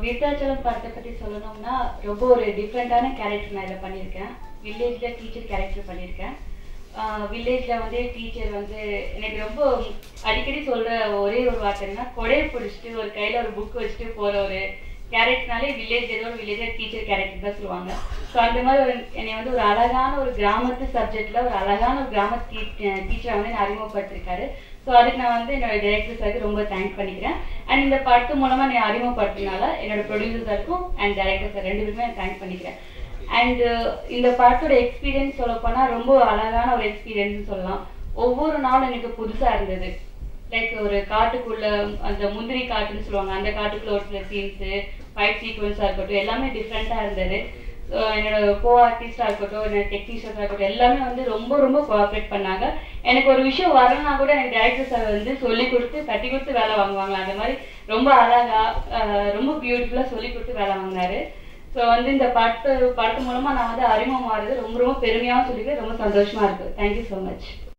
விருத்தாச்சலம் படத்தை பற்றி சொல்லணும்னா ரொம்ப ஒரு டிஃப்ரெண்ட்டான கேரக்டர் நான் இதில் பண்ணியிருக்கேன். வில்லேஜில் டீச்சர் கேரக்டர் பண்ணியிருக்கேன். வில்லேஜில் வந்து டீச்சர் வந்து எனக்கு ரொம்ப அடிக்கடி சொல்கிற ஒரே ஒரு வார்த்தைன்னா, கொடையை பிடிச்சிட்டு ஒரு கையில் ஒரு புக் வச்சுட்டு போகிற ஒரு கேரக்டர்னாலே வில்லேஜ் ஏதோ ஒரு வில்லேஜில் டீச்சர் கேரக்டர் தான் சொல்லுவாங்க. ஸோ அந்த மாதிரி ஒரு என்னை வந்து ஒரு அழகான ஒரு கிராமத்து சப்ஜெக்டில் ஒரு அழகான ஒரு கிராமத்து டீச்சரை வந்து என்னை அறிமுகப்படுத்திருக்காரு. ஸோ அதுக்கு நான் வந்து என்னோட டைரக்டர் சாருக்கு ரொம்ப தேங்க் பண்ணிக்கிறேன். அண்ட் இந்த படத்து மூலமாக என்னை அறிமுகப்படுத்தினால என்னோட ப்ரொடியூசர் சாருக்கும் அண்ட் டைரக்டர் சார் 2 பேருமே தேங்க் பண்ணிக்கிறேன். அண்டு இந்த படத்தோட எக்ஸ்பீரியன்ஸ் சொல்லப்போனால் ரொம்ப அழகான ஒரு எக்ஸ்பீரியன்ஸ்னு சொல்லலாம். ஒவ்வொரு நாளும் எனக்கு புதுசாக இருந்தது. லைக் ஒரு காட்டுக்குள்ள அந்த முந்திரி காட்டுன்னு சொல்லுவாங்க, அந்த காட்டுக்குள்ள ஒரு சில சீன்ஸு, ஃபைட் சீக்வன்ஸாக இருக்கட்டும், எல்லாமே டிஃப்ரெண்ட்டாக இருந்தது. ஸோ என்னோட கோ ஆர்டிஸ்டாக இருக்கட்டும், என்னோட டெக்னீஷியன்ஸாக இருக்கட்டும், எல்லாமே வந்து ரொம்ப ரொம்ப கோஆப்ரேட் பண்ணாங்க. எனக்கு ஒரு விஷயம் வரலன்னா கூட எனக்கு டைரக்டர் சார் வந்து சொல்லி கொடுத்து தட்டி கொடுத்து வேலை வாங்குவாங்க. அந்த மாதிரி ரொம்ப அழகாக ரொம்ப பியூட்டிஃபுல்லாக சொல்லி கொடுத்து வேலை வாங்கினாரு. ஸோ வந்து இந்த படத்து மூலமாக நான் வந்து அறிமுகமாகிறது ரொம்ப ரொம்ப பெருமையாக சொல்லிட்டு ரொம்ப சந்தோஷமாக இருக்குது. Thank you so much.